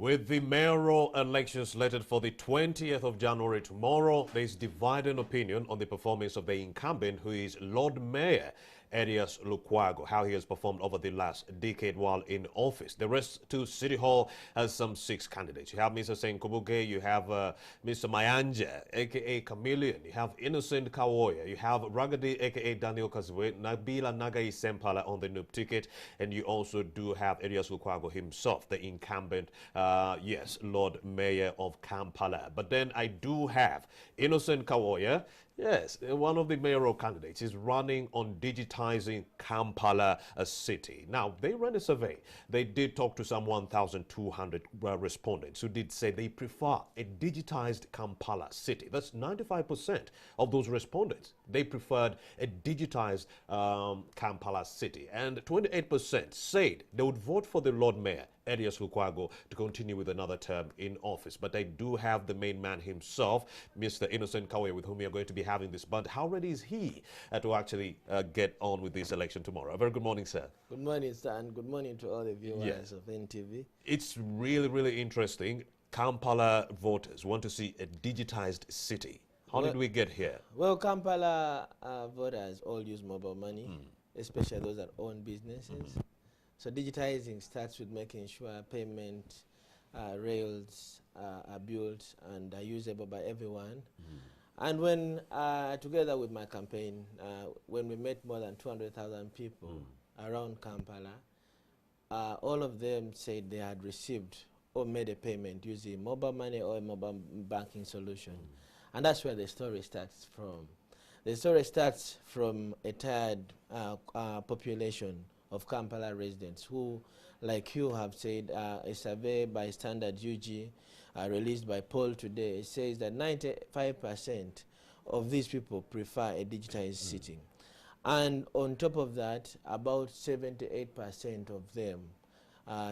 With the mayoral elections slated for the 20th of January tomorrow, there is divided opinion on the performance of the incumbent, who is Lord Mayor Erias Lukwago, how he has performed over the last decade while in office. The rest to City Hall has some 6 candidates. You have Mr. Senkubuge, you have Mr. Mayanja, aka Chameleon, you have Innocent Kawoya, you have Ragadi, aka Daniel Kazwe, Nabila Nagai Sempala on the noob ticket, and you also do have Erias Lukwago himself, the incumbent, yes, Lord Mayor of Kampala. But then I do have Innocent Kawoya. Yes, one of the mayoral candidates is running on digitizing Kampala city. Now, they ran a survey. They did talk to some 1,200 respondents who did say they prefer a digitized Kampala city. That's 95% of those respondents. They preferred a digitized Kampala city. And 28% said they would vote for the Lord Mayor, Erias Lukwago, to continue with another term in office. But I do have the main man himself, Mr. Innocent Kawe, with whom we are going to be having this. But how ready is he to actually get on with this election tomorrow? A very good morning, sir. Good morning, sir, and good morning to all the viewers of NTV. It's really, really interesting. Kampala voters want to see a digitized city. How did we get here? Well, Kampala voters all use mobile money, especially those that own businesses. So digitizing starts with making sure payment rails are built and are usable by everyone. And when, together with my campaign, when we met more than 200,000 people around Kampala, all of them said they had received or made a payment using mobile money or a mobile banking solution. And that's where the story starts from. The story starts from a tired population of Kampala residents who, like you have said, a survey by Standard UG released by Poll today says that 95% of these people prefer a digitized city. And on top of that, about 78% of them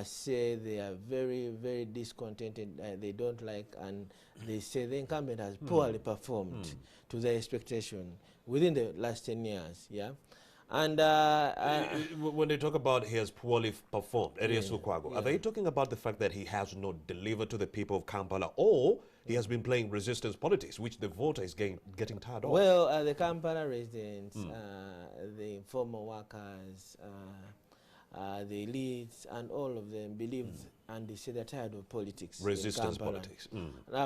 say they are very, very discontented, they don't like, and they say the incumbent has poorly performed to their expectation within the last 10 years, yeah? And when they talk about he has poorly performed, Erias Lukwago, are they talking about the fact that he has not delivered to the people of Kampala, or he has been playing resistance politics, which the voter is getting tired of? Well, the Kampala residents, the informal workers, the elites, and all of them believe and they say they're tired of politics. Resistance politics.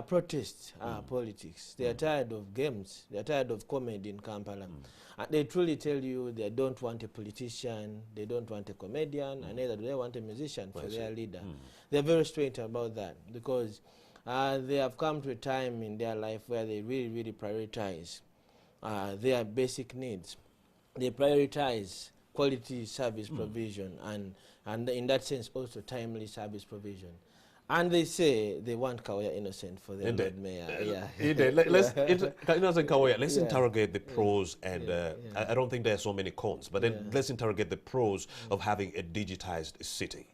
Protest politics. They're tired of games. They're tired of comedy in Kampala. And they truly tell you they don't want a politician, they don't want a comedian, and neither do they want a musician for their leader. They're very straight about that because they have come to a time in their life where they really, really prioritize their basic needs. They prioritize quality service provision and in that sense also timely service provision. And they say they want Kawoya Innocent for their Lord Mayor. Let's interrogate the pros and I don't think there are so many cons, but then let's interrogate the pros of having a digitized city.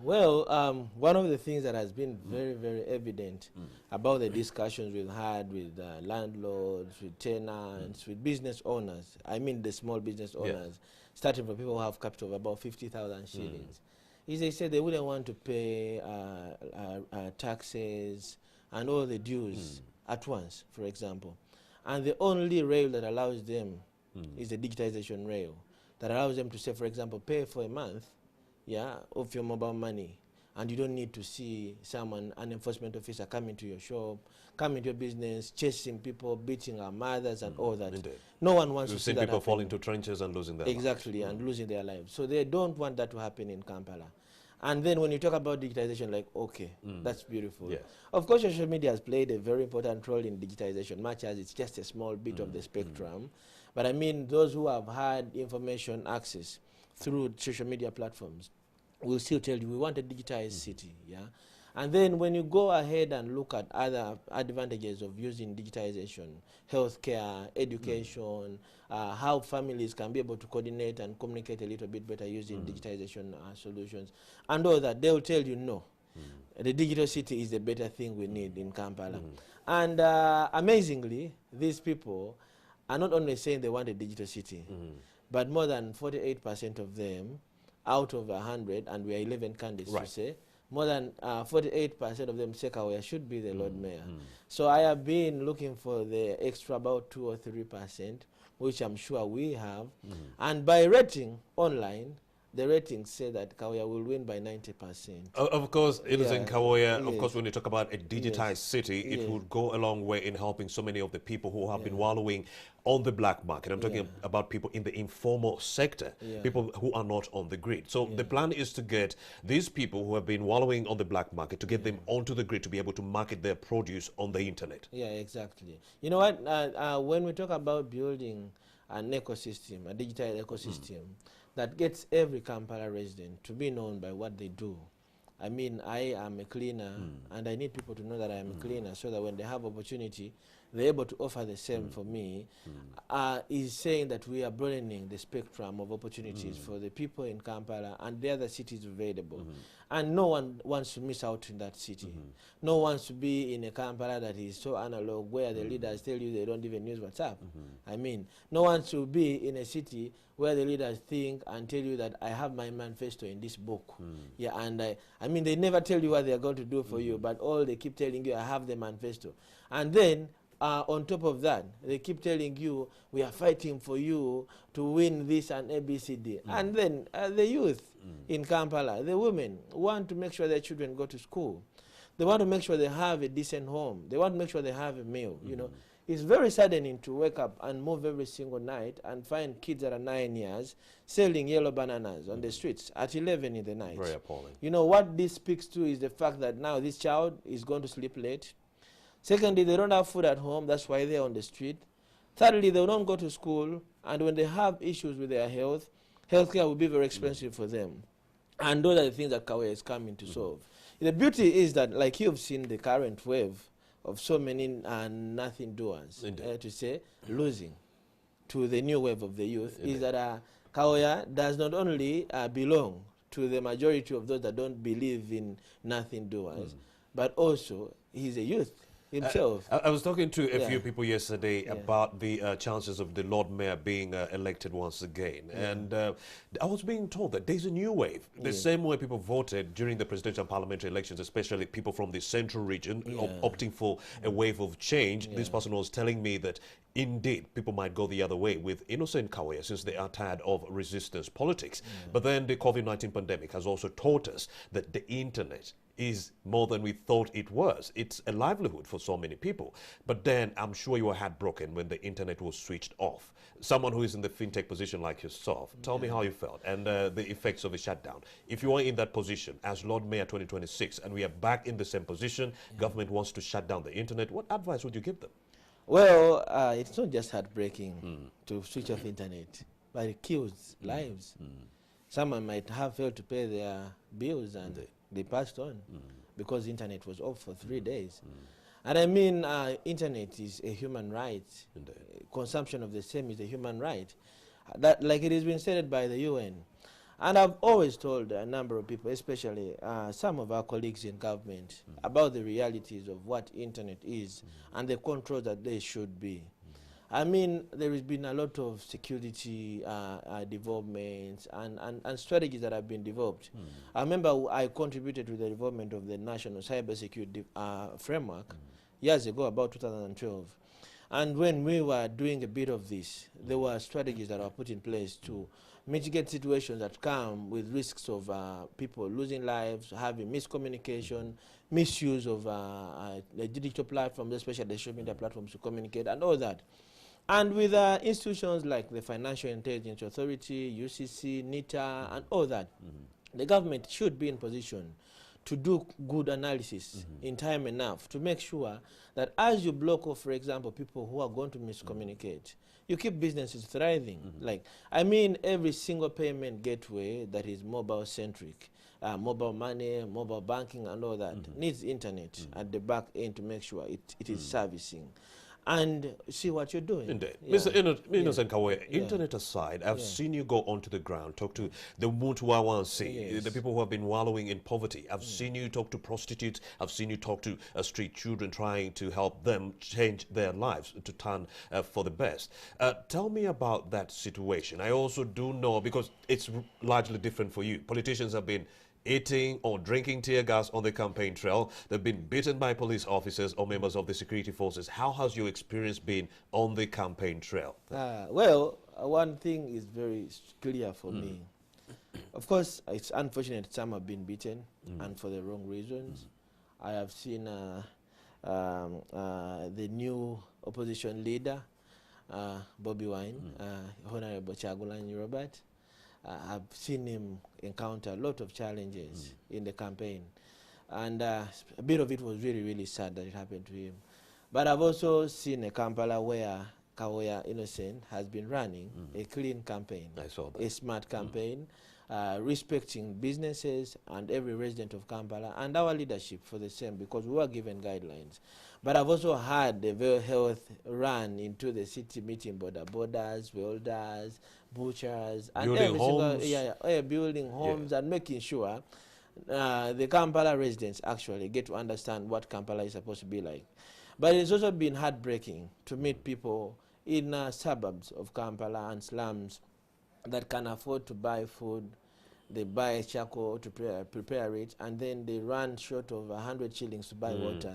Well, one of the things that has been very, very evident about the discussions we've had with landlords, with tenants, with business owners, I mean the small business owners, starting from people who have capital of about 50,000 shillings, is they said they wouldn't want to pay taxes and all the dues at once, for example. And the only rail that allows them is the digitization rail that allows them to say, for example, pay for a month of your mobile money, and you don't need to see someone, an enforcement officer, coming to your shop, coming to your business, chasing people, beating our mothers and all that. Indeed. No one wants to see seen that people happening. fall into trenches and losing their lives. And losing their lives. So they don't want that to happen in Kampala. And then when you talk about digitization, like, okay, that's beautiful. Yes. Of course, social media has played a very important role in digitization, much as it's just a small bit of the spectrum. But I mean, those who have had information access through social media platforms will still tell you we want a digitized city, And then when you go ahead and look at other advantages of using digitization, healthcare, education, how families can be able to coordinate and communicate a little bit better using digitization solutions, and all that, they'll tell you no. The digital city is the better thing we need in Kampala. And amazingly, these people are not only saying they want a digital city, but more than 48% of them out of 100, and we are 11 candidates to say, more than 48% of them say Kaweya should be the Lord Mayor. So I have been looking for the extra about 2 or 3%, which I'm sure we have. And by rating online, the ratings say that Kaweya will win by 90%. Of course, Innocent Kaweya, of yes. course, when you talk about a digitized city, it would go a long way in helping so many of the people who have been wallowing on the black market. I'm talking about people in the informal sector, people who are not on the grid. So the plan is to get these people who have been wallowing on the black market, to get them onto the grid to be able to market their produce on the internet. Yeah, exactly. You know what? When we talk about building an ecosystem, a digital ecosystem, that gets every Kampala resident to be known by what they do. I mean, I am a cleaner, and I need people to know that I am a cleaner, so that when they have opportunity, they're able to offer the same for me. Is saying that we are broadening the spectrum of opportunities for the people in Kampala and the other cities available. And no one wants to miss out in that city. No one wants to be in a Kampala that is so analog, where the leaders tell you they don't even use WhatsApp. I mean, no one wants to be in a city where the leaders think and tell you that I have my manifesto in this book. Yeah, and I mean, they never tell you what they are going to do for you, but all they keep telling you, I have the manifesto. And then, on top of that, they keep telling you, we are fighting for you to win this and ABCD. And then the youth in Kampala, the women, want to make sure their children go to school. They want to make sure they have a decent home. They want to make sure they have a meal, you know. It's very saddening to wake up and move every single night and find kids that are 9 years selling yellow bananas on the streets at 11 in the night. Very appalling. You know, what this speaks to is the fact that now this child is going to sleep late. Secondly, they don't have food at home. That's why they're on the street. Thirdly, they don't go to school. And when they have issues with their health, healthcare will be very expensive for them. And those are the things that Kaweya is coming to solve. The beauty is that, like you've seen the current wave of so many nothing doers, to say, losing to the new wave of the youth, is that Kaweya does not only belong to the majority of those that don't believe in nothing doers, but also he's a youth himself. I was talking to a few people yesterday about the chances of the Lord Mayor being elected once again. And I was being told that there's a new wave. The same way people voted during the presidential and parliamentary elections, especially people from the central region, opting for a wave of change. This person was telling me that indeed people might go the other way with Innocent Kaweya, since they are tired of resistance politics. But then the COVID-19 pandemic has also taught us that the internet is more than we thought it was. It's a livelihood for so many people. But then I'm sure you were heartbroken when the internet was switched off. Someone who is in the fintech position like yourself, tell me how you felt and the effects of the shutdown. If you are in that position as Lord Mayor 2026 and we are back in the same position, government wants to shut down the internet, what advice would you give them? Well, it's not just heartbreaking to switch off internet, but it kills lives. Someone might have failed to pay their bills and they passed on because the internet was off for 3 days. And I mean, internet is a human right. Consumption of the same is a human right. That, like it has been stated by the UN. And I've always told a number of people, especially some of our colleagues in government, about the realities of what internet is and the control that they should be. I mean, there has been a lot of security developments and strategies that have been developed. I remember I contributed to the development of the National Cybersecurity Framework years ago, about 2012. And when we were doing a bit of this, there were strategies that were put in place to mitigate situations that come with risks of people losing lives, having miscommunication, misuse of the digital platforms, especially the social media platforms, to communicate and all that. And with institutions like the Financial Intelligence Authority, UCC, NITA, and all that, the government should be in position to do good analysis in time enough to make sure that as you block off, for example, people who are going to miscommunicate, you keep businesses thriving. Like, I mean, every single payment gateway that is mobile-centric, mobile money, mobile banking, and all that, needs internet at the back end to make sure it is servicing. And see what you're doing. Indeed. Mr. Innocent Kaweya, internet aside, I've seen you go onto the ground, talk to the Mutuawansi, the people who have been wallowing in poverty. I've seen you talk to prostitutes. I've seen you talk to street children, trying to help them change their lives to turn for the best. Tell me about that situation. I also do know, because it's largely different for you. Politicians have been eating or drinking tear gas on the campaign trail. They've been beaten by police officers or members of the security forces. How has your experience been on the campaign trail? Well, one thing is very clear for me. Of course, it's unfortunate some have been beaten and for the wrong reasons. I have seen the new opposition leader, Bobby Wine, Honorable Chagulanyi Robert. I've seen him encounter a lot of challenges in the campaign. And a bit of it was really, really sad that it happened to him. But I've also seen a Kampala where Kawoya Innocent has been running a clean campaign, I saw that. a smart campaign, respecting businesses and every resident of Kampala and our leadership for the same, because we were given guidelines. But I've also had a very health run into the city, meeting borders, welders, butchers, and building homes. Building homes and making sure the Kampala residents actually get to understand what Kampala is supposed to be like. But it's also been heartbreaking to meet people in suburbs of Kampala and slums that can afford to buy food. They buy charcoal to prepare it, and then they run short of 100 shillings to buy water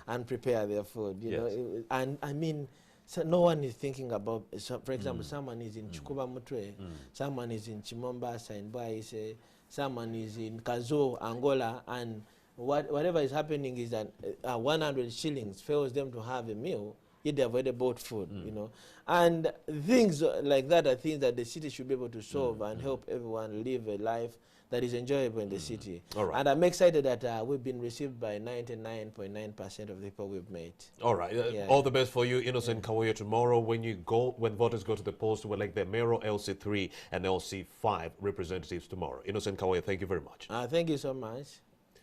and prepare their food. You know, and I mean, so no one is thinking about. So for example, someone is in Chukuba Mutwe, someone is in Chimombasa in Baise, someone is in Kazo, Angola, and whatever is happening is that 100 shillings fails them to have a meal. Yet they avoid bought food, you know, and things like that are things that the city should be able to solve and help everyone live a life that is enjoyable in the city. And I'm excited that we've been received by 99.9% of the people we've met. All right. All the best for you, Innocent Kawoya, tomorrow when voters go to the polls to elect their mayoral LC3 and LC5 representatives tomorrow. Innocent Kawoya, thank you very much. Thank you so much.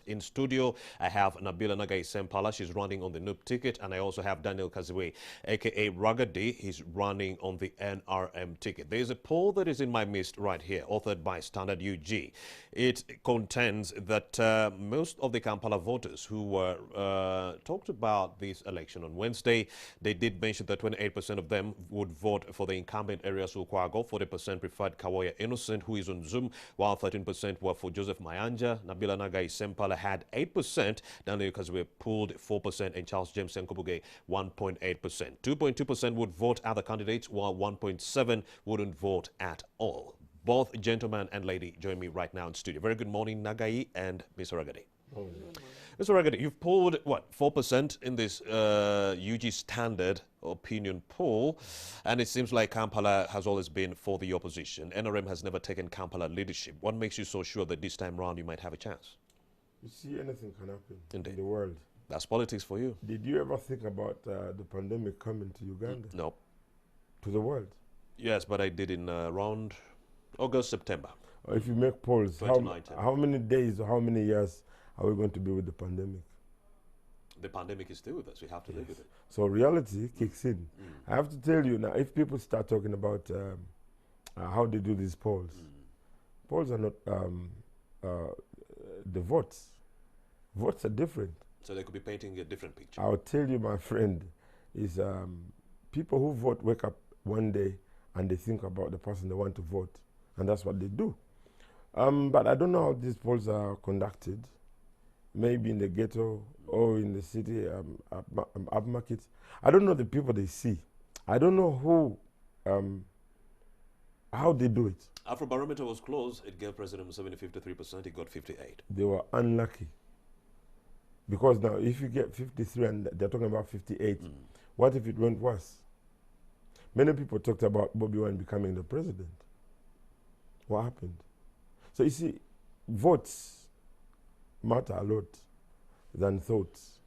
In studio, I have Nabila Nagai Sempala. She's running on the NUP ticket. And I also have Daniel Kaziwe, a.k.a. Ragadi. He's running on the NRM ticket. There's a poll that is in my midst right here, authored by Standard UG. It contends that most of the Kampala voters who were talked about this election on Wednesday, they did mention that 28% of them would vote for the incumbent Erias Lukwago, 40% preferred Kawoya Innocent, who is on Zoom, while 13% were for Joseph Mayanja. Nabila Nagai Sempala had 8%, Daniel Kaziwe pulled 4%, and Charles James Senkobuge 1.8%. 2.2% would vote other candidates, while 1.7% wouldn't vote at all. Both gentleman and lady join me right now in studio. Very good morning, Nagai and Mr. Ragadi. Mr. Ragadi, you've pulled, what, 4% in this UG standard opinion poll, and it seems like Kampala has always been for the opposition. NRM has never taken Kampala leadership. What makes you so sure that this time round you might have a chance? You see, anything can happen in the world. That's politics for you. Did you ever think about the pandemic coming to Uganda? No. To the world? Yes, but I did in around August, September. If you make polls, how many days or how many years are we going to be with the pandemic? The pandemic is still with us. We have to live with it. So reality kicks in. I have to tell you now, if people start talking about how they do these polls, polls are not the votes. Votes are different. So they could be painting a different picture. I'll tell you, my friend, is people who vote wake up one day and they think about the person they want to vote. And that's what they do. But I don't know how these polls are conducted. Maybe in the ghetto or in the city, upmarket. I don't know the people they see. I don't know who, how they do it. Afrobarometer was closed. It gave President Museveni 53%. He got 58%. They were unlucky. Because now, if you get 53 and they're talking about 58, what if it went worse? Many people talked about Bobby Wine becoming the president. What happened? So you see, votes matter a lot than thoughts.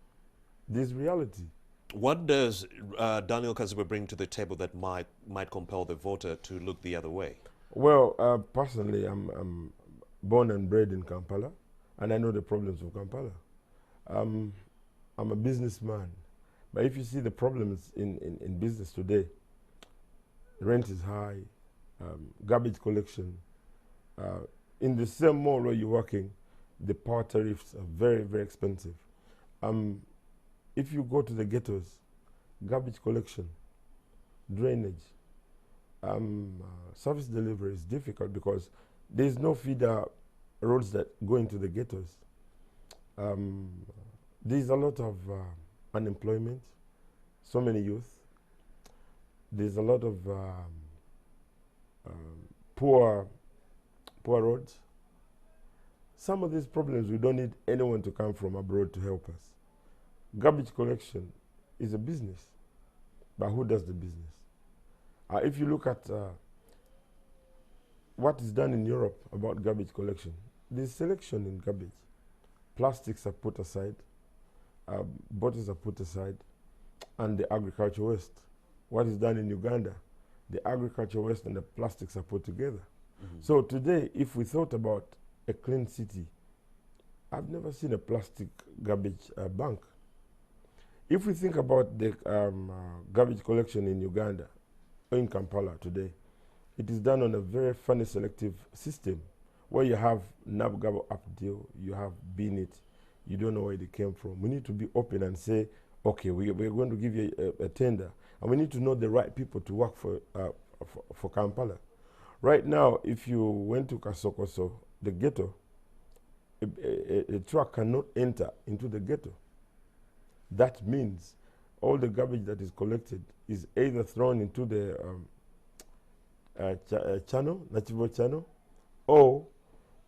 This is reality. What does Daniel Kaziwe bring to the table that might compel the voter to look the other way? Well, personally, I'm born and bred in Kampala, and I know the problems of Kampala. I'm a businessman, but if you see the problems in business today, rent is high, garbage collection. In the same mall where you're working, the power tariffs are very, very expensive. If you go to the ghettos, garbage collection, drainage, service delivery is difficult because there's no feeder roads that go into the ghettos. Um, there's a lot of unemployment, so many youth. There's a lot of poor roads. Some of these problems, we don't need anyone to come from abroad to help us. Garbage collection is a business, but who does the business? If you look at what is done in Europe about garbage collection, there's selection in garbage. Plastics are put aside, bottles are put aside, and the agricultural waste. What is done in Uganda, the agricultural waste and the plastics are put together. So today, if we thought about a clean city, I've never seen a plastic garbage bank. If we think about the garbage collection in Uganda, or in Kampala today, it is done on a very funny selective system where you have Nabgabo up deal, you have Bin It, you don't know where they came from. We need to be open and say, okay, we're going to give you a tender, and we need to know the right people to work for Kampala. Right now, if you went to Kasokoso, the ghetto, a truck cannot enter into the ghetto. That means all the garbage that is collected is either thrown into the channel, natural channel, or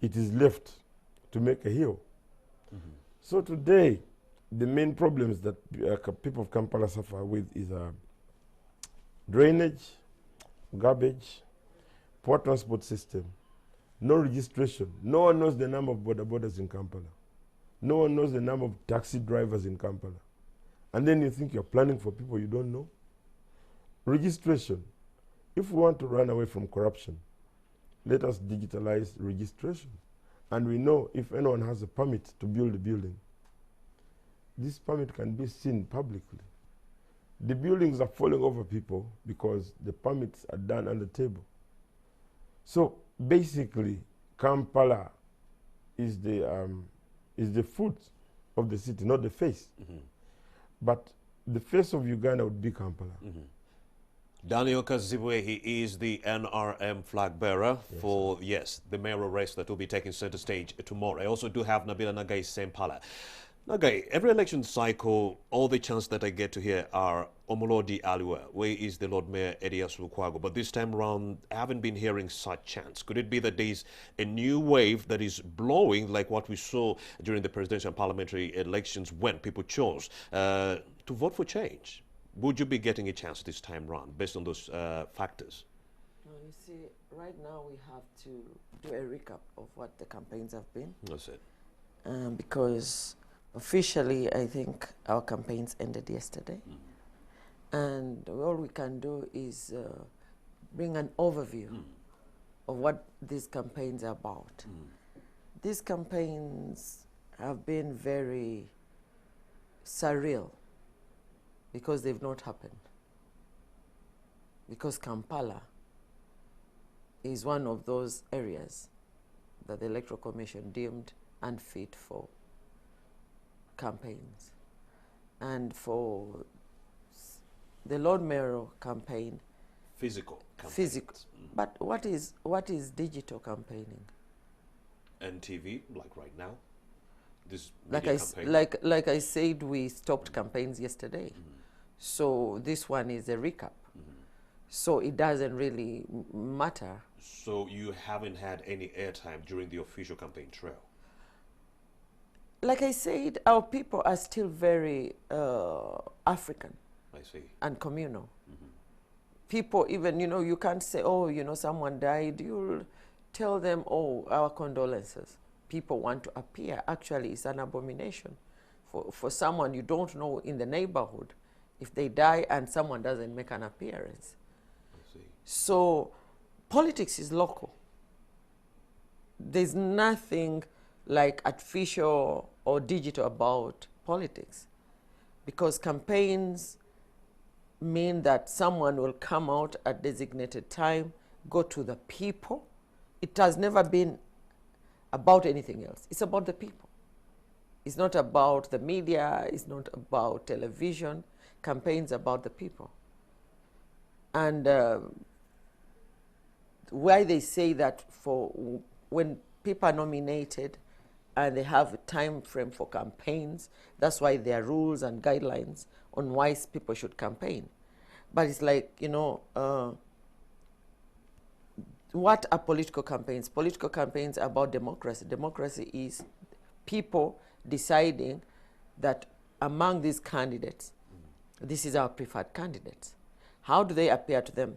it is left to make a hill. So today, the main problems that people of Kampala suffer with is drainage, garbage, poor transport system, no registration. No one knows the number of border borders in Kampala. No one knows the number of taxi drivers in Kampala. And then you think you're planning for people you don't know. Registration. If we want to run away from corruption, let us digitalize registration. And we know if anyone has a permit to build a building, this permit can be seen publicly. The buildings are falling over people because the permits are done on the table. So basically, Kampala is the foot of the city, not the face. But the face of Uganda would be Kampala. Daniel Kazibwe, he is the NRM flag bearer for, the mayoral race that will be taking center stage tomorrow. I also do have Nabila Nagai Sempala. Nagai, every election cycle, all the chants that I get to hear are Omolodi Aliwa, where is the Lord Mayor Edias Lukwago? But this time around, I haven't been hearing such chants. Could it be that there's a new wave that is blowing like what we saw during the presidential and parliamentary elections when people chose to vote for change? Would you be getting a chance this time around based on those factors? No, you see, right now we have to do a recap of what the campaigns have been. That's it. Because officially, I think our campaigns ended yesterday. And all we can do is bring an overview of what these campaigns are about. These campaigns have been very surreal because they've not happened. Because Kampala is one of those areas that the Electoral Commission deemed unfit for campaigns. And for the Lord Mayoral campaign, Physical campaigns. Physical. But what is digital campaigning? NTV, like right now? This like I said, we stopped campaigns yesterday. So this one is a recap. So it doesn't really matter. So you haven't had any airtime during the official campaign trail? Like I said, our people are still very African. I see. And communal. People even, you can't say, oh, someone died. You'll tell them, oh, our condolences. People want to appear. Actually, it's an abomination for someone you don't know in the neighborhood if they die and someone doesn't make an appearance. I see. So politics is local. There's nothing like artificial or digital about politics, because campaigns mean that someone will come out at designated time, go to the people. It has never been about anything else. It's about the people. It's not about the media. It's not about television. Campaigns about the people. And why they say that for when people are nominated and they have a time frame for campaigns. That's why there are rules and guidelines on why people should campaign. But it's like, what are political campaigns? Political campaigns are about democracy. Democracy is people deciding that among these candidates, this is our preferred candidates. How do they appear to them?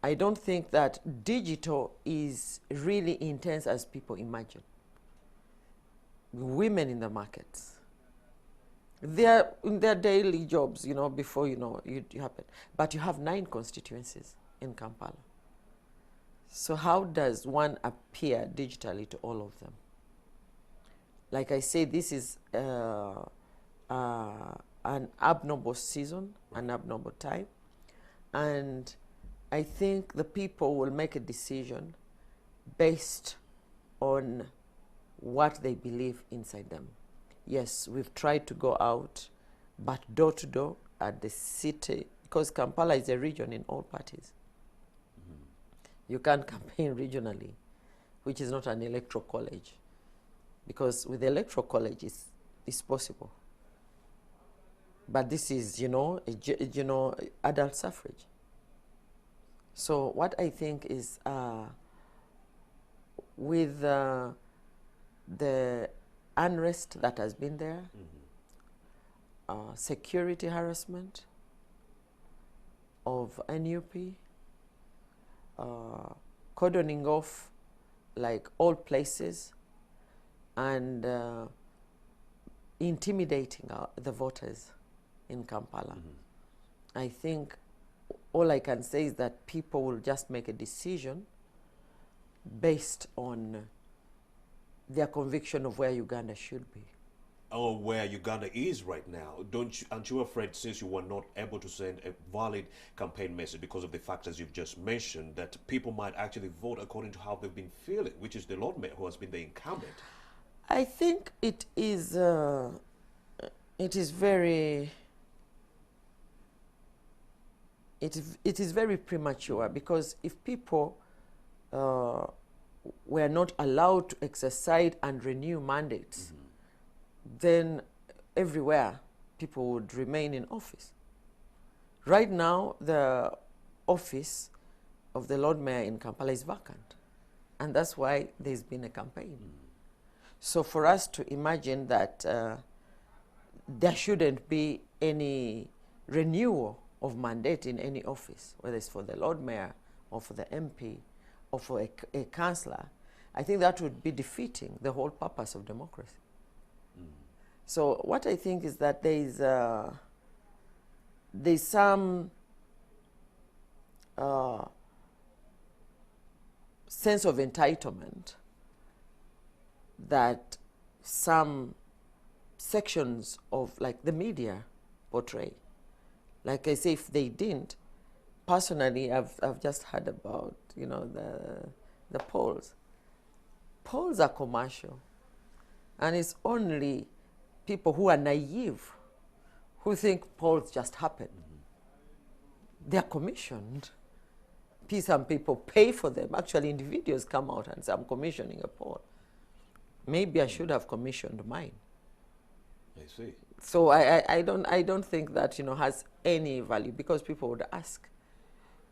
I don't think that digital is really intense as people imagine. Women in the markets, they're in their daily jobs, before it happen. But you have 9 constituencies in Kampala. So how does one appear digitally to all of them? Like I say, this is an abnormal season, an abnormal time. And I think the people will make a decision based on what they believe inside them. Yes, we've tried to go out, but door to door at the city, because Kampala is a region in all parties. You can't campaign regionally, which is not an electoral college, because with the electoral college it's possible. But this is, adult suffrage. So what I think is, with the unrest that has been there, security harassment of NUP, cordoning off like all places, and intimidating the voters in Kampala. I think all I can say is that people will just make a decision based on their conviction of where Uganda should be. Or where Uganda is right now. Aren't you afraid, since you were not able to send a valid campaign message because of the factors you've just mentioned, that people might actually vote according to how they've been feeling, which is the Lord Mayor who has been the incumbent? I think it is very premature, because if people were not allowed to exercise and renew mandates, then everywhere people would remain in office. Right now, the office of the Lord Mayor in Kampala is vacant, and that's why there's been a campaign. So for us to imagine that there shouldn't be any renewal of mandate in any office, whether it's for the Lord Mayor or for the MP or for a councillor, I think that would be defeating the whole purpose of democracy. So what I think is that there's some sense of entitlement that some sections of like the media portray. Like I say, if they didn't, personally, I've just heard about the polls. Polls are commercial, and it's only people who are naive who think polls just happen. They're commissioned. Some people pay for them. Actually, individuals come out and say, I'm commissioning a poll. Maybe I should have commissioned mine. I see. So I don't think that has any value, because people would ask.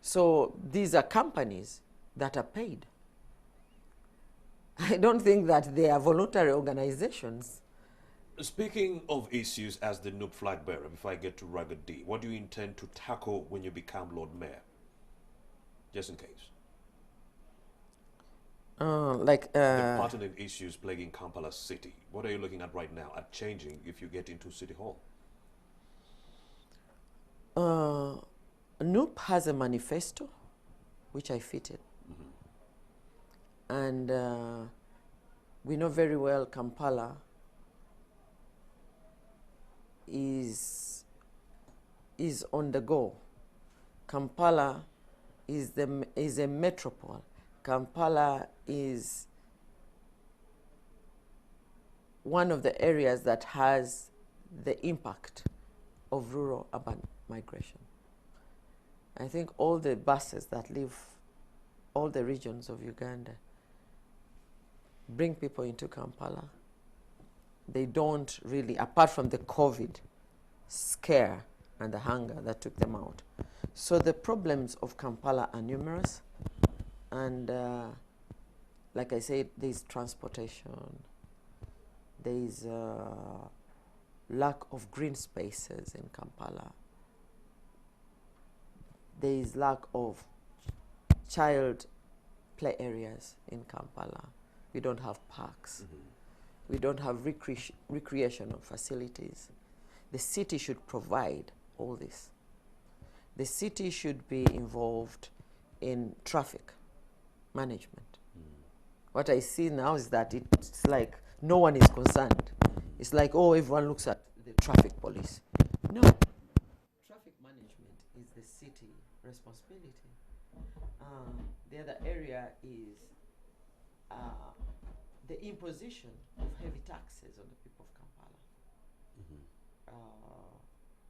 So these are companies that are paid. I don't think that they are voluntary organizations. Speaking of issues as the NUP flag bearer, before I get to Rugged D, what do you intend to tackle when you become Lord Mayor? Just in case. The pertinent issues plaguing Kampala City. What are you looking at right now at changing if you get into City Hall? NUP has a manifesto, which I fitted. And we know very well Kampala is on the go. Kampala is a metropole. Kampala is one of the areas that has the impact of rural-urban migration. I think all the buses that leave all the regions of Uganda bring people into Kampala. They don't really, apart from the COVID scare and the hunger that took them out. So the problems of Kampala are numerous. And like I said, there's transportation. There's lack of green spaces in Kampala. There's lack of child play areas in Kampala. We don't have parks. We don't have recreational facilities. The city should provide all this. The city should be involved in traffic management. What I see now is that it's like no one is concerned. It's like, oh, everyone looks at the traffic police. No. Traffic management is the city responsibility. The other area is the imposition of heavy taxes on the people of Kampala.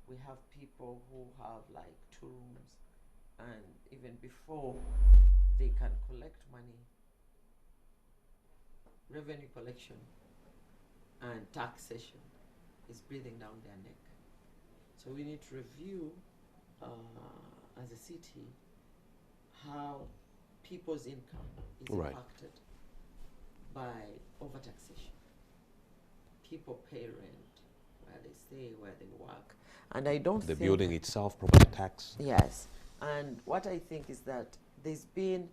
We have people who have like 2 rooms, and even before they can collect money, revenue collection and taxation is breathing down their neck. So we need to review as a city how people's income is impacted by overtaxation. People pay rent where they stay, where they work. And I don't think... The building itself, property tax. Yes. And what I think is that there's been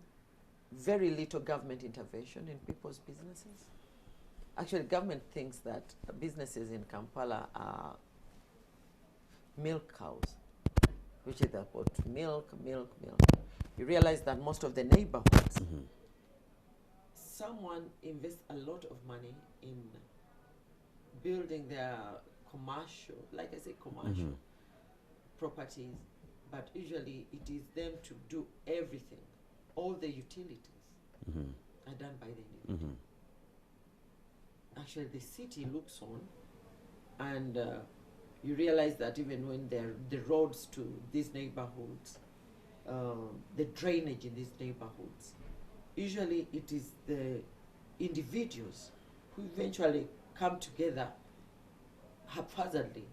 very little government intervention in people's businesses. Actually, government thinks that businesses in Kampala are milk cows, which is about milk. You realize that most of the neighborhoods, someone invests a lot of money in building their commercial, like I say, commercial properties, but usually it is them to do everything. All the utilities are done by the individual. Actually, the city looks on, and you realize that even when the roads to these neighborhoods, the drainage in these neighborhoods, usually it is the individuals who eventually come together haphazardly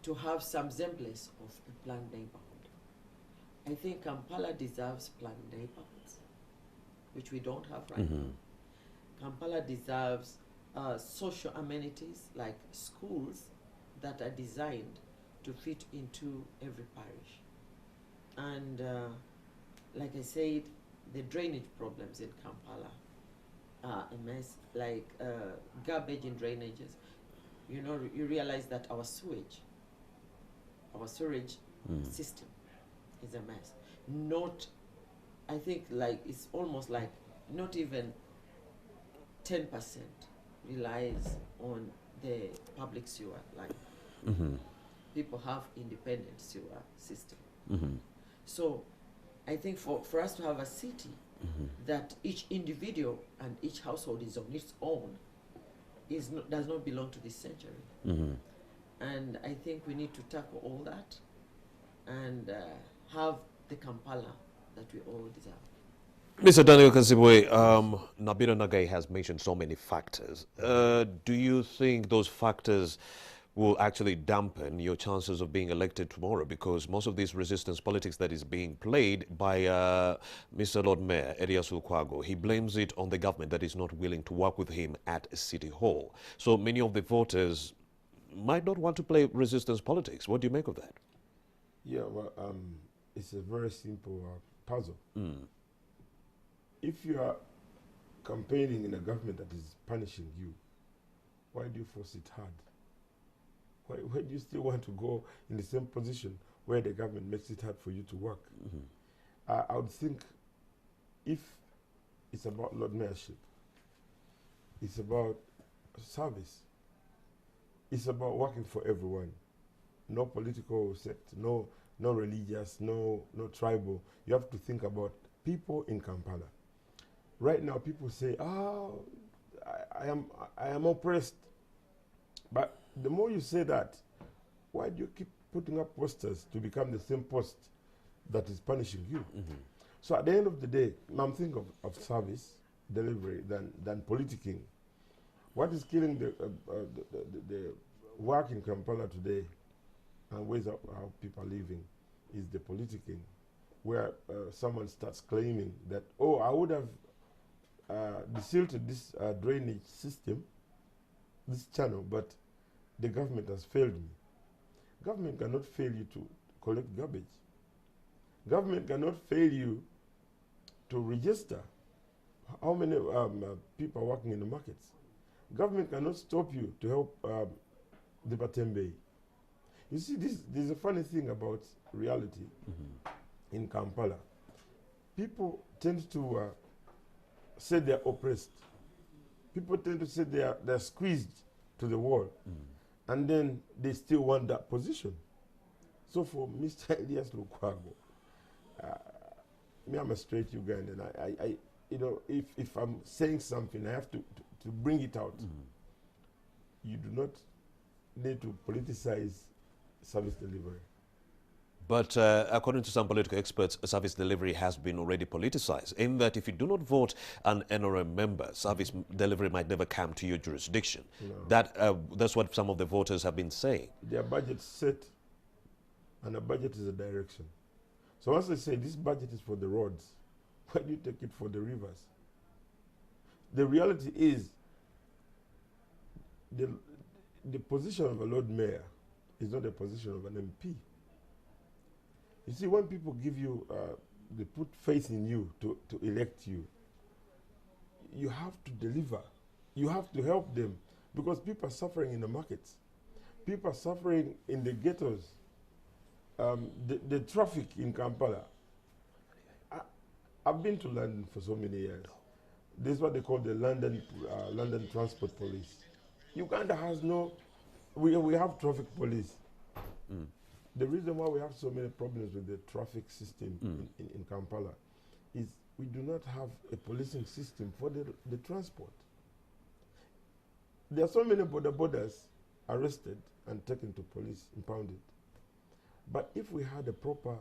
to have some semblance of a planned neighborhood. I think Kampala deserves planned neighborhoods, which we don't have right now. Kampala deserves social amenities like schools that are designed to fit into every parish. And like I said, the drainage problems in Kampala are a mess, like garbage in drainages. You know, you realize that our sewage system is a mess. Not, I think, like, it's almost like not even 10% relies on the public sewer line. People have independent sewer system. So I think for us to have a city that each individual and each household is on its own does not belong to this century. And I think we need to tackle all that and have the Kampala that we all deserve. Mr. Daniel Kasibwe, Nabila Nagai has mentioned so many factors. Do you think those factors will actually dampen your chances of being elected tomorrow? Because most of this resistance politics that is being played by Mr. Lord Mayor Erias Lukwago, he blames it on the government that is not willing to work with him at City Hall. So many of the voters might not want to play resistance politics. What do you make of that? Yeah, well, it's a very simple puzzle. If you are campaigning in a government that is punishing you, why do you force it hard? Why do you still want to go in the same position where the government makes it hard for you to work? I would think if it's about Lord Mayorship, it's about service, it's about working for everyone. No political sect, no religious, no tribal. You have to think about people in Kampala. Right now, people say, "Oh, I am oppressed." But the more you say that, why do you keep putting up posters to become the same post that is punishing you? So at the end of the day, I'm thinking of service, delivery than politicking. What is killing the work in Kampala today and ways of how people are living is the politicking, where someone starts claiming that, oh, I would have desilted this drainage system, this channel, but the government has failed me. Government cannot fail you to collect garbage. Government cannot fail you to register how many people are working in the markets. Government cannot stop you to help the Batembe. You see, there's a funny thing about reality in Kampala. People tend to say they're oppressed. People tend to say they're squeezed to the wall. And then they still want that position. So for Mr. Elias Lukwago, me, I'm a straight Ugandan. I you know, if I'm saying something, I have to bring it out. You do not need to politicize service delivery. But according to some political experts, service delivery has been already politicized, in that if you do not vote an NRM member, service delivery might never come to your jurisdiction. No. That's what some of the voters have been saying. Their budget's set, and a budget is a direction. So once they say this budget is for the roads, why do you take it for the rivers? The reality is the position of a Lord Mayor is not the position of an MP. You see, when people give you, they put faith in you to elect you, you have to deliver. You have to help them, because people are suffering in the markets. People are suffering in the ghettos. The traffic in Kampala. I've been to London for so many years. This is what they call the London Transport Police. Uganda has no, we have traffic police. The reason why we have so many problems with the traffic system in Kampala is we do not have a policing system for the transport. There are so many borders arrested and taken to police, impounded. But if we had a proper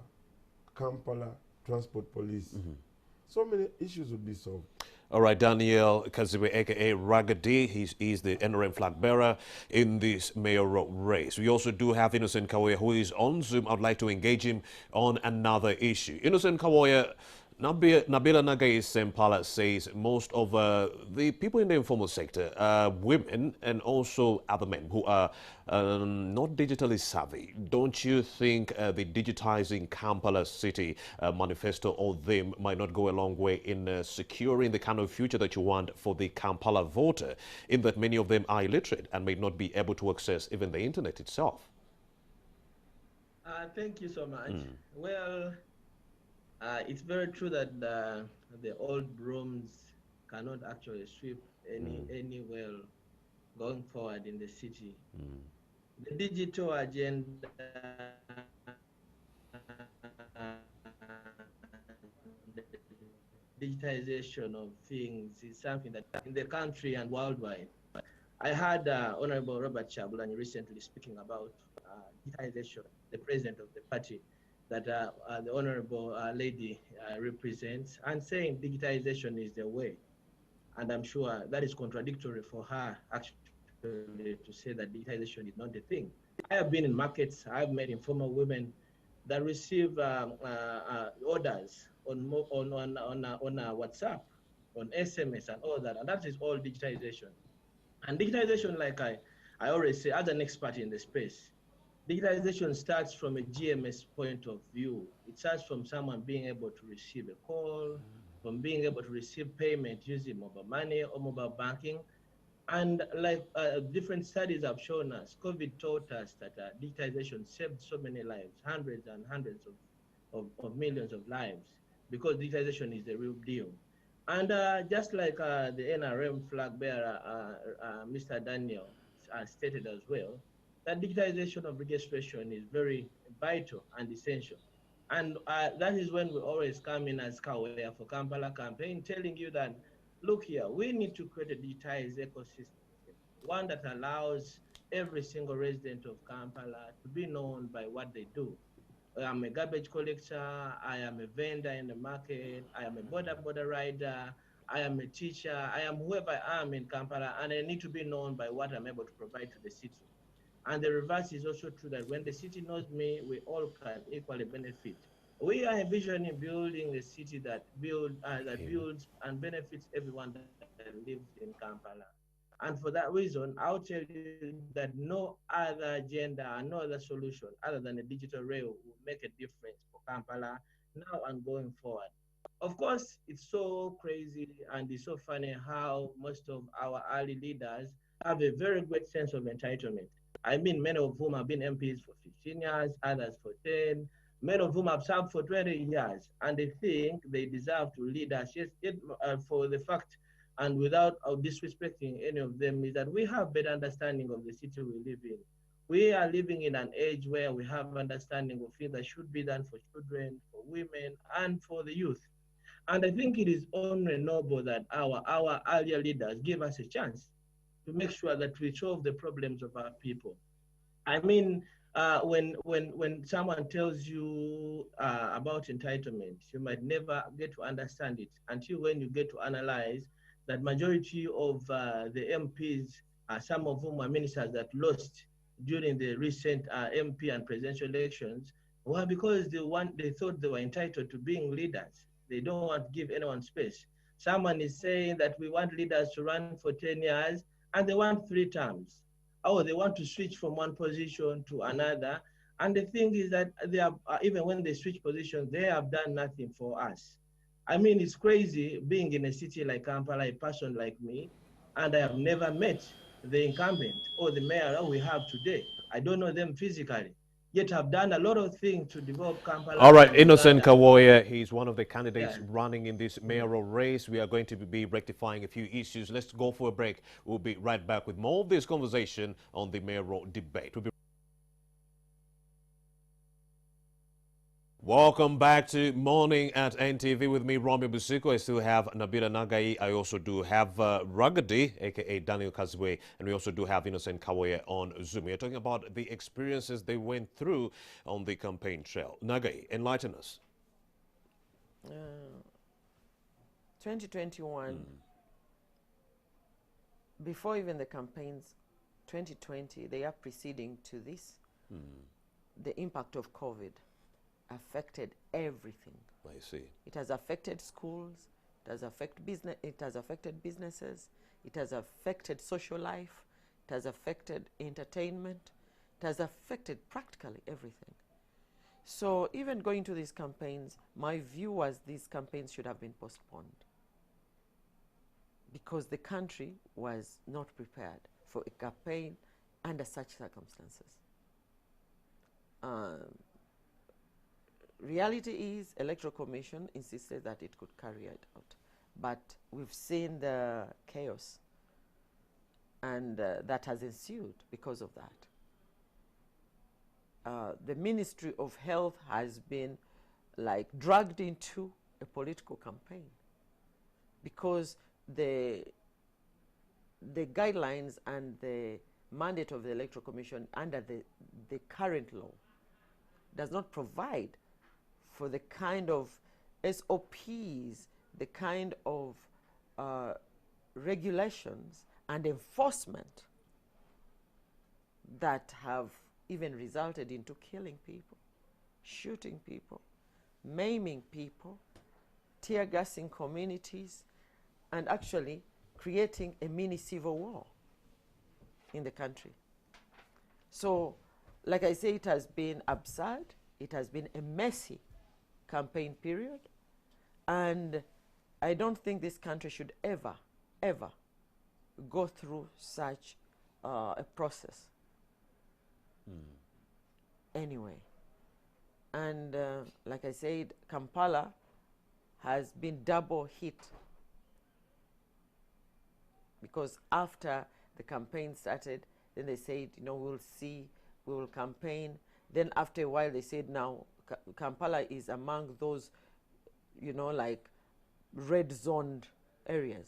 Kampala transport police, so many issues would be solved. All right, Daniel Kaziwe, a.k.a. Ragadi, he's the NRM flag bearer in this mayoral race. We also do have Innocent Kawoya, who is on Zoom. I'd like to engage him on another issue. Innocent Kawoya, Nabila Nagai Sempala says most of the people in the informal sector are women and also other men who are not digitally savvy. Don't you think the digitizing Kampala city manifesto or them might not go a long way in securing the kind of future that you want for the Kampala voter, in that many of them are illiterate and may not be able to access even the internet itself? Thank you so much. Well, it's very true that the old brooms cannot actually sweep any well going forward in the city. The digital agenda, the digitization of things is something that in the country and worldwide. I heard Honorable Robert Chagulanyi recently speaking about digitization, the president of the party that the Honorable lady represents, and saying digitization is the way. And I'm sure that is contradictory for her actually to say that digitization is not the thing. I have been in markets, I've met informal women that receive orders on WhatsApp, on SMS and all that, and that is all digitization. And digitization, like I always say, as an expert in the space, digitalization starts from a GMS point of view. It starts from someone being able to receive a call, from being able to receive payment using mobile money or mobile banking. And like different studies have shown us, COVID taught us that digitization saved so many lives, hundreds and hundreds of millions of lives, because digitization is the real deal. And just like the NRM flag bearer, Mr. Daniel, stated as well, that digitization of registration is very vital and essential. And that is when we always come in as Kawea for Kampala campaign, telling you that, look here, we need to create a digitized ecosystem, one that allows every single resident of Kampala to be known by what they do. I'm a garbage collector, I am a vendor in the market, I am a border rider, I am a teacher, I am whoever I am in Kampala, and I need to be known by what I'm able to provide to the city. And the reverse is also true, that when the city knows me, we all can equally benefit. We are envisioning building a city that builds and benefits everyone that lives in Kampala. And for that reason, I'll tell you that no other agenda and no other solution other than a digital rail will make a difference for Kampala now and going forward. Of course, it's so crazy and it's so funny how most of our early leaders have a very great sense of entitlement. I mean, many of whom have been MPs for 15 years, others for 10, many of whom have served for 20 years, and they think they deserve to lead us. Yes, for the fact, and without disrespecting any of them, is that we have better understanding of the city we live in. We are living in an age where we have understanding of things that should be done for children, for women, and for the youth. And I think it is only noble that our earlier leaders give us a chance to make sure that we solve the problems of our people. I mean, when someone tells you about entitlement, you might never get to understand it until when you get to analyze that majority of the MPs, some of whom were ministers that lost during the recent MP and presidential elections, were because they thought they were entitled to being leaders. They don't want to give anyone space. Someone is saying that we want leaders to run for 10 years and they want 3 terms. Oh, they want to switch from one position to another. And the thing is that they are, even when they switch positions, they have done nothing for us. I mean, it's crazy being in a city like Kampala, a person like me, and I have never met the incumbent or the mayor that we have today. I don't know them physically, yet have done a lot of things to develop All Kampala right, and Innocent Uganda. Kawoya, he's one of the candidates Yeah. running in this mayoral race. We are going to be rectifying a few issues. Let's go for a break. We'll be right back with more of this conversation on the mayoral debate. Welcome back to Morning at NTV with me, Romeo Busiko. I still have Nabila Nagai. I also do have Ragadi, aka Daniel Kazwe, and we also do have Innocent Kawoye on Zoom. We are talking about the experiences they went through on the campaign trail. Nagai, enlighten us. 2021, before even the campaigns, 2020, the year preceding to this, the impact of COVID affected everything. I see. It has affected schools, it has affected businesses, it has affected social life, it has affected entertainment, it has affected practically everything. So even going to these campaigns, my view was these campaigns should have been postponed because the country was not prepared for a campaign under such circumstances. Reality is, Electoral Commission insisted that it could carry it out, but we've seen the chaos, and that has ensued because of that. The Ministry of Health has been like dragged into a political campaign because the guidelines and the mandate of the Electoral Commission under the current law does not provide for the kind of SOPs, the kind of regulations and enforcement that have even resulted into killing people, shooting people, maiming people, tear gassing communities, and actually creating a mini civil war in the country. So, like I say, it has been absurd, it has been a messy campaign period, and I don't think this country should ever, ever go through such a process. Anyway, and like I said, Kampala has been double hit because after the campaign started, then they said, you know, we'll see, we will campaign. Then after a while, they said, now Kampala is among those, you know, like red zoned areas.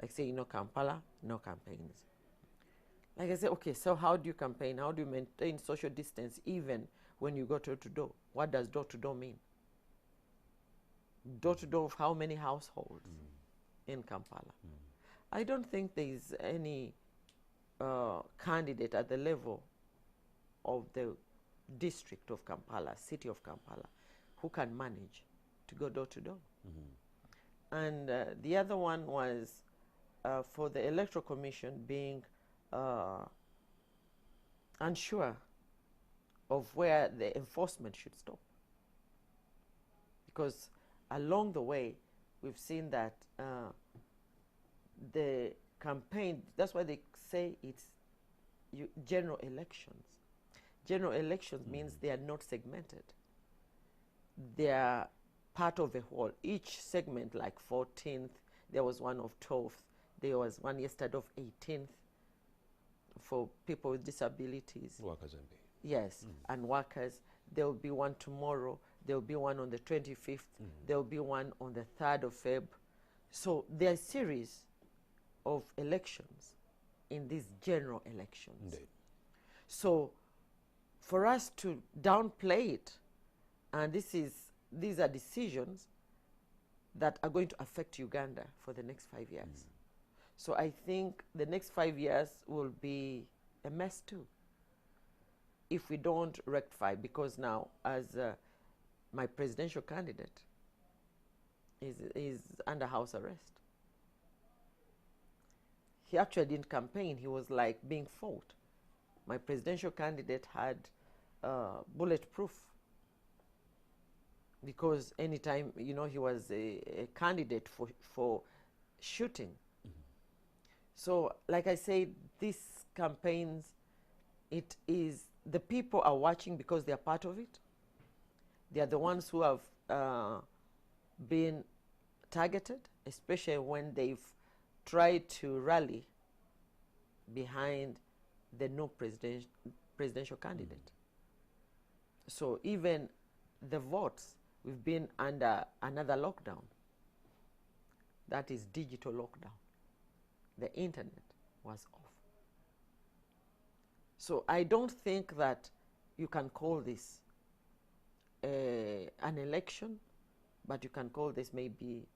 Like say, you know, Kampala, no campaigns. Like I said, okay, so how do you campaign? How do you maintain social distance even when you go door to door? What does door to door mean? Door to door of how many households in Kampala. I don't think there is any candidate at the level of the district of Kampala, city of Kampala, who can manage to go door to door. And the other one was for the Electoral Commission being unsure of where the enforcement should stop. Because along the way, we've seen that the campaign, that's why they say it's general elections. General elections means they are not segmented. They are part of a whole. Each segment, like 14th, there was one of 12th, there was one yesterday of 18th for people with disabilities. Workers MP. Yes, and workers. There will be one tomorrow. There will be one on the 25th. There will be one on the 3rd of Feb. So there are a series of elections in these general elections. Indeed. So for us to downplay it, and these are decisions that are going to affect Uganda for the next 5 years. So I think the next 5 years will be a mess too, if we don't rectify, because now as my presidential candidate is under house arrest. He actually didn't campaign, he was like being fought. My presidential candidate had bulletproof, because anytime, you know, he was a candidate for shooting. So like I said, these campaigns, it is, the people are watching because they are part of it. They are the ones who have been targeted, especially when they've tried to rally behind the no presidential candidate. So even the votes, we've been under another lockdown. That is digital lockdown. The internet was off. So I don't think that you can call this an election, but you can call this maybe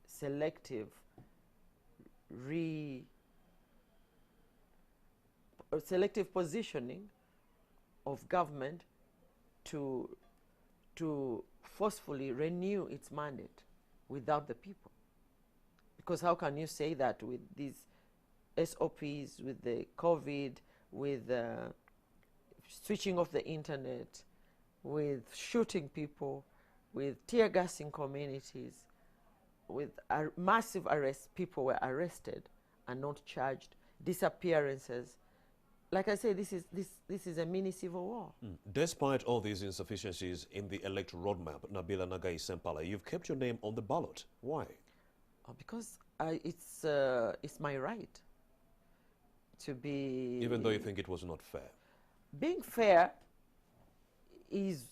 selective selective positioning of government to forcefully renew its mandate without the people. Because how can you say that with these SOPs, with the COVID, with switching off the internet, with shooting people, with tear gassing communities, with massive arrests, people were arrested and not charged, disappearances. Like I say, this is a mini civil war. Despite all these insufficiencies in the electoral roadmap, Nabila Nagai Sempala, you've kept your name on the ballot. Why? Because it's my right to be... Even though you think it was not fair? Being fair is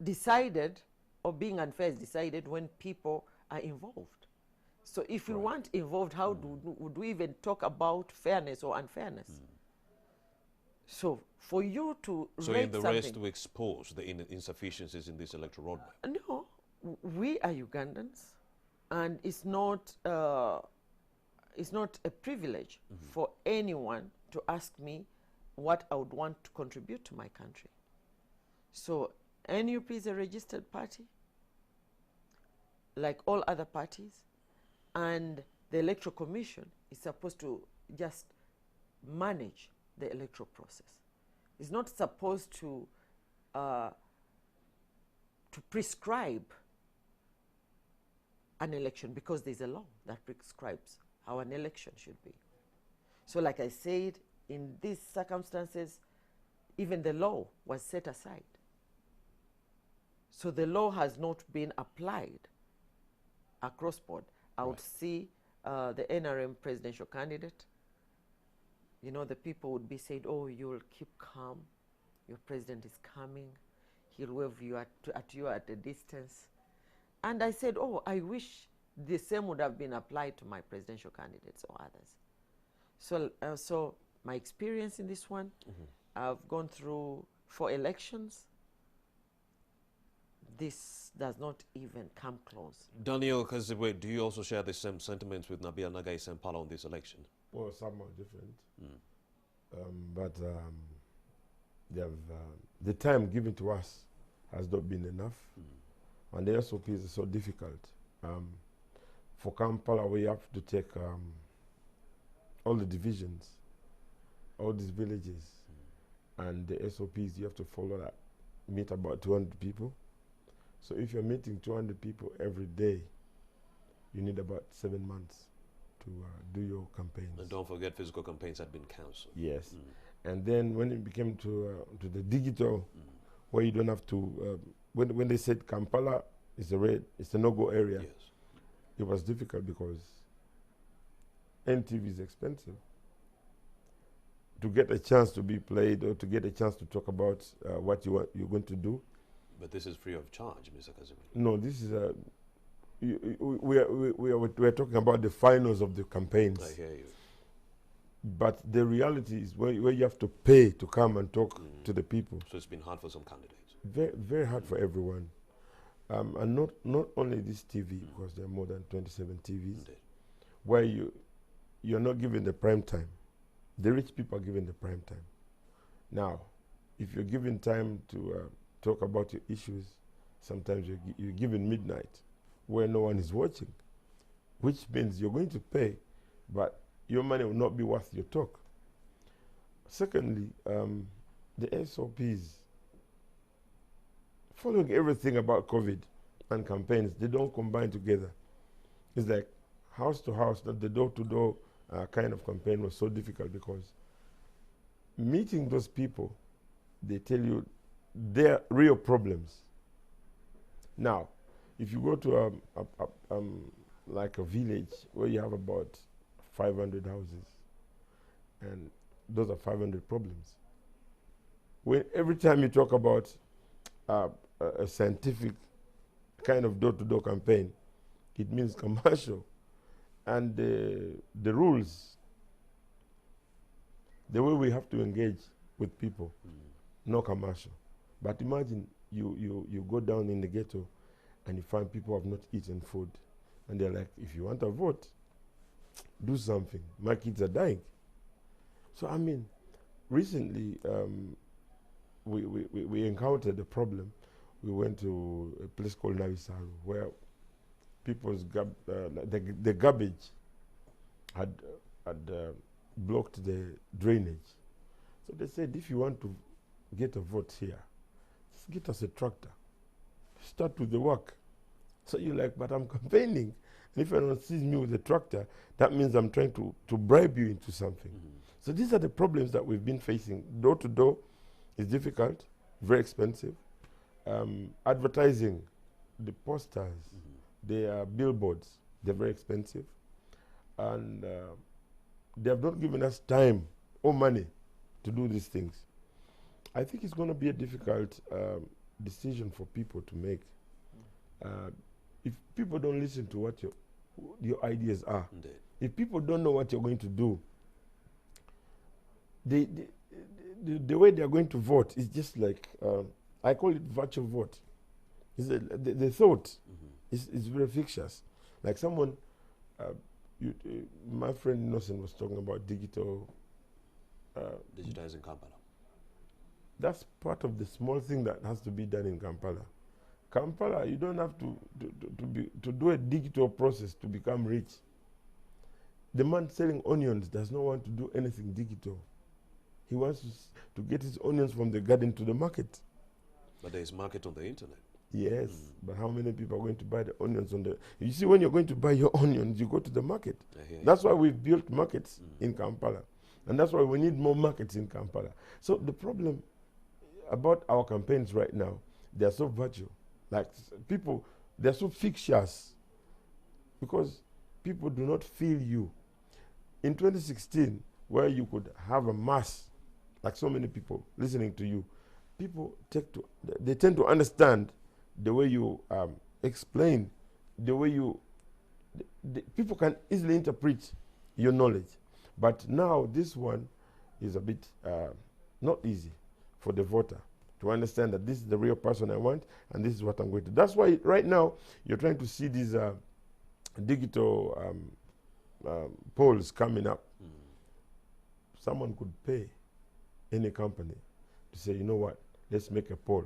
decided, or being unfair is decided when people are involved. So if we weren't involved, how would we even talk about fairness or unfairness? So for you to So rate in the something, race to expose the insufficiencies in this electoral roadmap? no, we are Ugandans, and it's not a privilege for anyone to ask me what I would want to contribute to my country. So NUP is a registered party, like all other parties, and the Electoral Commission is supposed to just manage the electoral process. It's not supposed to prescribe an election, because there's a law that prescribes how an election should be. So like I said, in these circumstances, even the law was set aside. So the law has not been applied across board. I would see the NRM presidential candidate, you know, the people would be saying, oh, you'll keep calm, your president is coming, he'll wave you at you at a distance. And I said, oh, I wish the same would have been applied to my presidential candidates or others. So my experience in this one, I've gone through 4 elections. this does not even come close. Daniel Kazibwe, do you also share the same sentiments with Nabia Nagai Kampala on this election? Well, some are different. But the time given to us has not been enough. And the SOPs are so difficult. For Kampala, we have to take all the divisions, all these villages, and the SOPs, you have to follow that. Meet about 200 people. So if you're meeting 200 people every day, you need about 7 months to do your campaigns. And don't forget, physical campaigns had been cancelled. Yes. And then when it became to the digital, where you don't have to, when they said Kampala is it's a no-go area, Yes. it was difficult because NTV is expensive. To get a chance to be played or to get a chance to talk about what you're going to do. But this is free of charge, Mr. Kazibwe. No, this is we're talking about the finals of the campaigns. I hear you. But the reality is where you have to pay to come and talk to the people. So it's been hard for some candidates. Very, very hard for everyone. And not only this TV, because there are more than 27 TVs, Indeed. where you're not given the prime time. The rich people are given the prime time. Now, if you're given time to talk about your issues, sometimes you're given midnight, where no one is watching, which means you're going to pay, but your money will not be worth your talk. Secondly, the SOPs, following everything about COVID and campaigns, they don't combine together. It's like house to house, that the door-to-door kind of campaign was so difficult because meeting those people, they tell you their real problems. Now, if you go to like a village where you have about 500 houses, and those are 500 problems. When every time you talk about a scientific kind of door-to-door campaign, it means commercial. And the rules, the way we have to engage with people, no commercial. But imagine you go down in the ghetto and you find people have not eaten food. And they're like, if you want a vote, do something. My kids are dying. So, I mean, recently we encountered a problem. We went to a place called Navisaru, where people's the garbage had blocked the drainage. So they said, if you want to get a vote here, just get us a tractor. Start with the work. So you're like, but I'm campaigning. And if anyone sees me with a tractor, that means I'm trying to bribe you into something. So these are the problems that we've been facing. Door to door is difficult, very expensive. Advertising, the posters, the billboards, they're very expensive. And they have not given us time or money to do these things. I think it's going to be a difficult decision for people to make. If people don't listen to what your ideas are, Indeed. if people don't know what you're going to do, the way they're going to vote is just like, I call it virtual vote. It's the thought is very fictitious. Like someone, my friend Innocent was talking about digital. Digitizing Kampala. That's part of the small thing that has to be done in Kampala. Kampala, you don't have to do a digital process to become rich. The man selling onions does not want to do anything digital. He wants to get his onions from the garden to the market. But there is market on the internet. Yes, but how many people are going to buy the onions on the... You see, when you're going to buy your onions, you go to the market. That's why we've built markets in Kampala. And that's why we need more markets in Kampala. So the problem about our campaigns right now, they're so virtual. Like people, they're so fictitious because people do not feel you. In 2016, where you could have a mass, like so many people listening to you, people they tend to understand the way you explain, the way you, people can easily interpret your knowledge. But now this one is a bit not easy for the voter to understand that this is the real person I want and this is what I'm going to. That's why right now you're trying to see these digital polls coming up. Someone could pay any company to say, you know what, let's make a poll.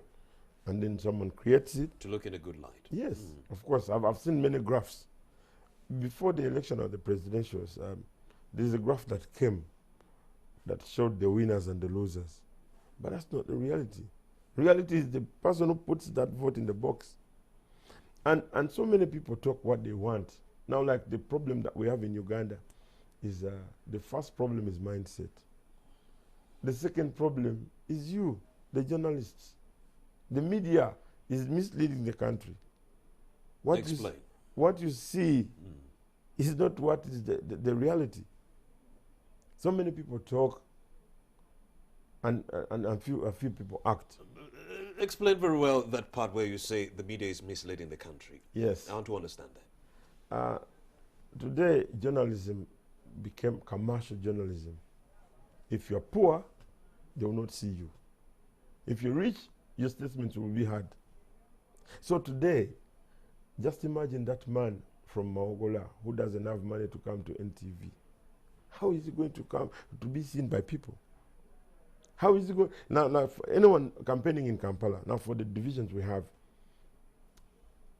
And then someone creates it. To look in a good light. Yes, of course. I've seen many graphs. Before the election of the presidentials, there's a graph that came that showed the winners and the losers. But that's not the reality. Reality is the person who puts that vote in the box. And so many people talk what they want. Now, like the problem that we have in Uganda is the first problem is mindset. The second problem is you, the journalists. The media is misleading the country. Explain. What you see is not what is the reality. So many people talk and a few people act. Explain very well that part where you say the media is misleading the country. Yes. I want to understand that. Today, journalism became commercial journalism. If you're poor, they will not see you. If you're rich, your statements will be heard. So today, just imagine that man from Maogola who doesn't have money to come to NTV. How is he going to come to be seen by people? How is he going? Now for anyone campaigning in Kampala, now for the divisions we have,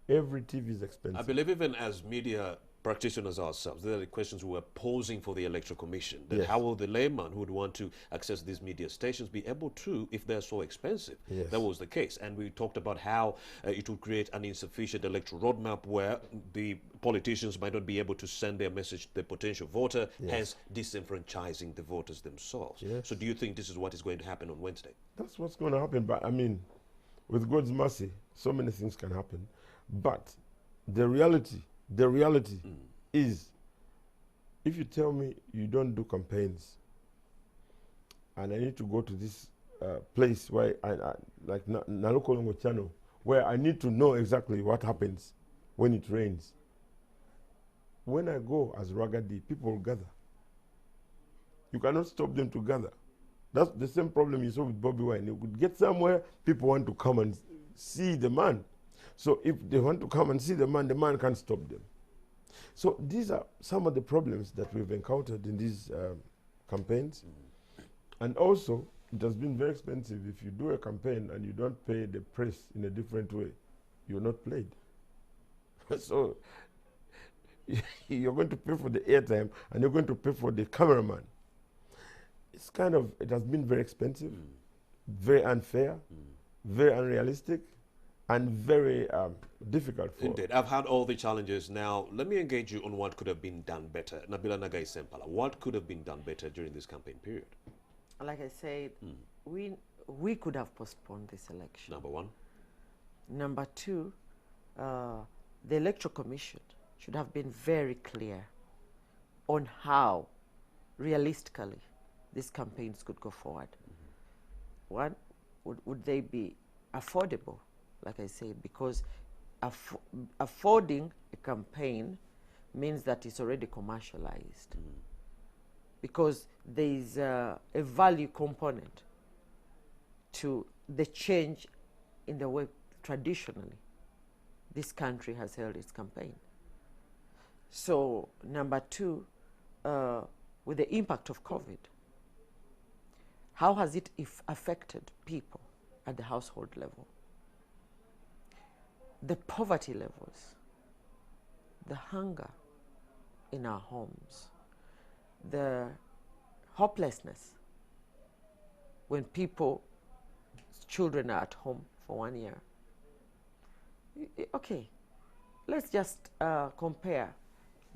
every TV is expensive. I believe even as media practitioners ourselves, there are the questions we were posing for the Electoral Commission. That Yes. how will the layman who would want to access these media stations be able to if they're so expensive? Yes. That was the case. And we talked about how it would create an insufficient electoral roadmap where the politicians might not be able to send their message to the potential voter, Yes. hence disenfranchising the voters themselves. Yes. So do you think this is what is going to happen on Wednesday? That's what's going to happen. But I mean, with God's mercy, so many things can happen. But the reality is, if you tell me you don't do campaigns, and I need to go to this place where I like Nalukolongo Channel, where I need to know exactly what happens when it rains. When I go as Ragadi, people will gather. You cannot stop them to gather. That's the same problem you saw with Bobby Wine. You could get somewhere, people want to come and see the man. So if they want to come and see the man can't stop them. So these are some of the problems that we've encountered in these campaigns. And also, it has been very expensive. If you do a campaign and you don't pay the press in a different way, you're not played. So you're going to pay for the airtime and you're going to pay for the cameraman. It's kind of, it has been very expensive, very unfair, very unrealistic, and very difficult for. Indeed. I've had all the challenges. Now, let me engage you on what could have been done better. Nabila Nagai Sempala, what could have been done better during this campaign period? Like I said, we could have postponed this election. Number one. Number two, the Electoral Commission should have been very clear on how, realistically, these campaigns could go forward. One, would they be affordable? Like I said, because affording a campaign means that it's already commercialized. Because there is a value component to the change in the way traditionally this country has held its campaign. So number two, with the impact of COVID, how has it affected people at the household level? The poverty levels, the hunger in our homes, the hopelessness when children are at home for 1 year. Okay, let's just compare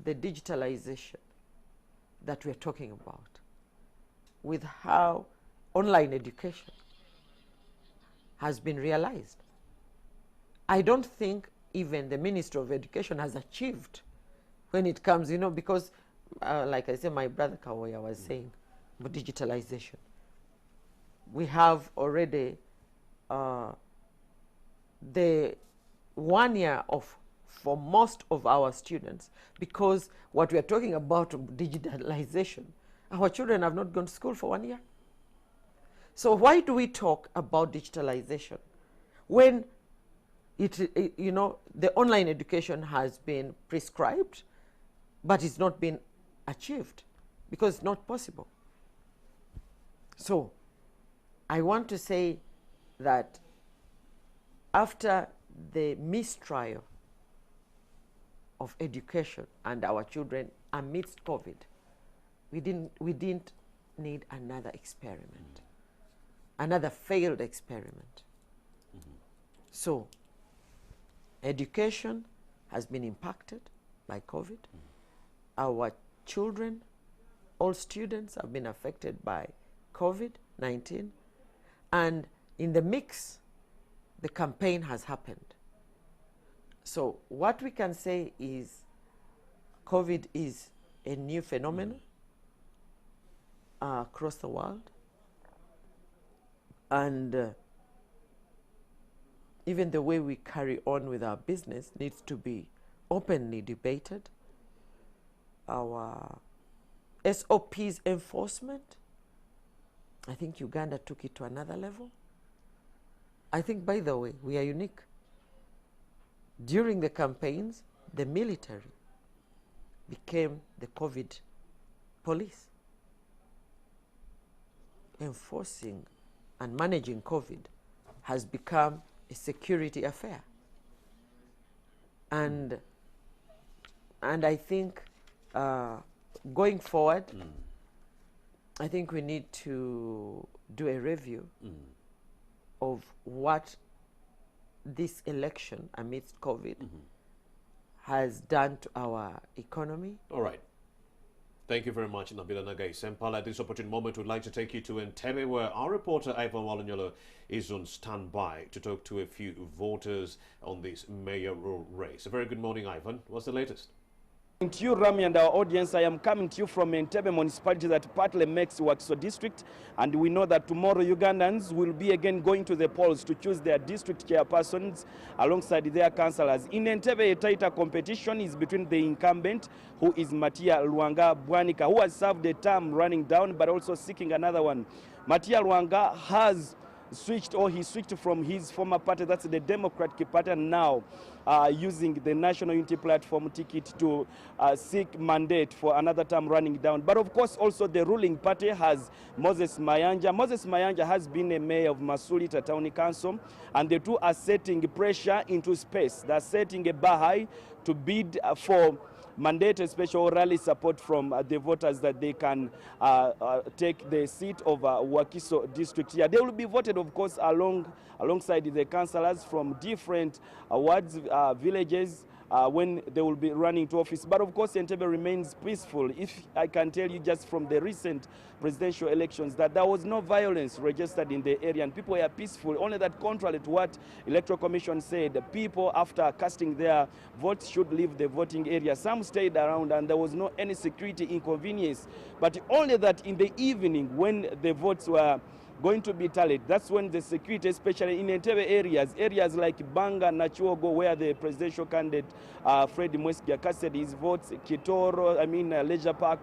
the digitalization that we're talking about with how online education has been realized. I don't think even the Ministry of Education has achieved when it comes, because like I said, my brother Kawoya was saying about digitalization. We have already the 1 year for most of our students, because what we are talking about digitalization, our children have not gone to school for 1 year. So why do we talk about digitalization when you know, the online education has been prescribed, but it's not been achieved because it's not possible? So I want to say that after the mistrial of education and our children amidst COVID, we didn't need another experiment, another failed experiment. So education has been impacted by COVID. Our children, all students have been affected by COVID-19. And in the mix, the campaign has happened. So what we can say is COVID is a new phenomenon across the world. And even the way we carry on with our business needs to be openly debated. Our SOPs enforcement, I think Uganda took it to another level. I think, by the way, we are unique. During the campaigns, the military became the COVID police. Enforcing and managing COVID has become a security affair. And I think going forward, I think we need to do a review of what this election amidst COVID has done to our economy. All right. Thank you very much, Nabila Nagai Sempala. At this opportune moment, we'd like to take you to Entebbe, where our reporter, Ivan Walanyolo, is on standby to talk to a few voters on this mayoral race. A very good morning, Ivan. What's the latest? To you, Rami, and our audience, I am coming to you from Entebbe municipality that partly makes Wakiso District, and we know that tomorrow Ugandans will be again going to the polls to choose their district chairpersons alongside their councillors. In Entebbe, a tighter competition is between the incumbent, who is Matia Luanga Bwanika, who has served a term running down, but also seeking another one. Matia Luanga has switched from his former party, that's the Democratic Party, now using the National Unity Platform ticket to seek mandate for another term running down. But of course also the ruling party has Moses Mayanja. Moses Mayanja has been a mayor of Masulita Town Council, and the two are setting pressure into space. They're setting a bar high to bid for mandate special rally support from the voters that they can take the seat of Wakiso District here. They will be voted, of course, alongside the councillors from different wards, villages, when they will be running to office. But of course, Entebbe remains peaceful. If I can tell you just from the recent presidential elections that there was no violence registered in the area and people were peaceful, only that contrary to what Electoral Commission said, people after casting their votes should leave the voting area. Some stayed around and there was no any security inconvenience, but only that in the evening when the votes were going to be tallied, that's when the security, especially in Entebbe areas like Banga, Nachuogo, where the presidential candidate Fred Mweskia casted his votes, Kitoro, Leisure Park,